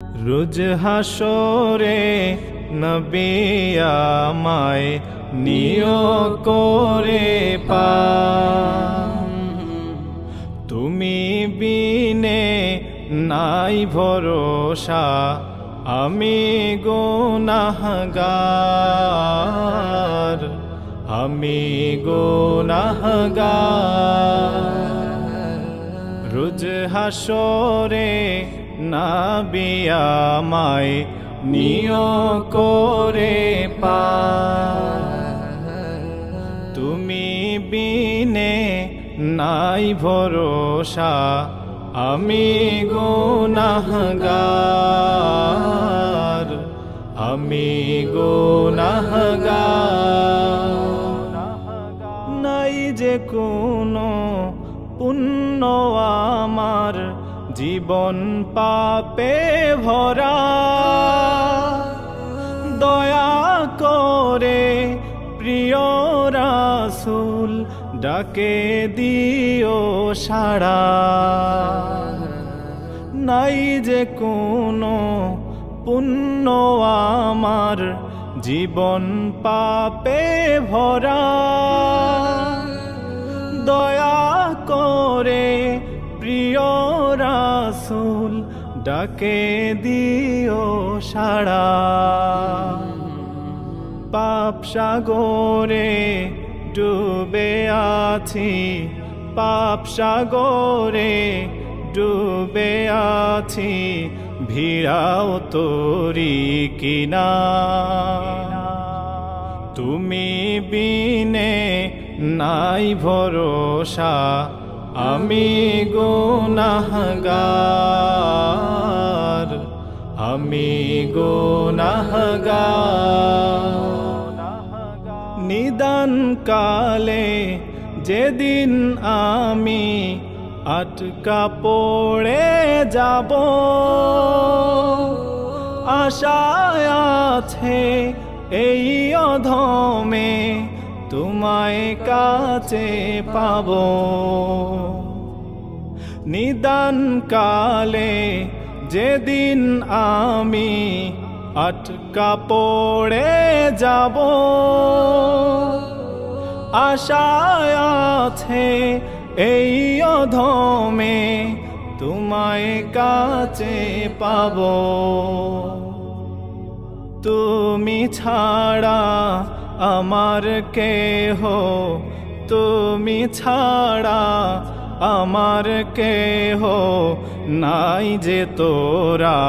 রোজ হাসরে নবী আমায় নিও করে তুমি বিনে নাই ভরসা আমি গুনাহগার রোজ হাসরে নবী আমায় নিও করে তুমি বিনে নাই ভরসা আমি গুনাহগার নাই যে কোনো পুণ্য আমার জীবন পাপে ভরা দয়া করে প্রিয় রাসূল ডাকে দিও সাড়া নাই যে কোনো পুণ্য আমার জীবন পাপে ভরা দয়া করে প্রিয় রাসূল ডাকে দিও সাড়া পাপ সাগরে ডুবে আছি পাপ সাগরে ডুবে আছি ভিড়াও তোরি কিনা তুমি বিনে নাই ভরসা আমি গুনাহগার নিদান কালে যেদিন আমি আটকা পড়ে যাব আশায় আছে এই অধমে তোমায় কাছে পাবো নিদান কালে যেদিন আমি আটকা পড়ে যাব আশায় আছে এই অধমে তোমায় কাছে পাবো তুমি ছাড়া আমার কেহ তুমি ছাড়া আমার কেহ নাই যে তোরা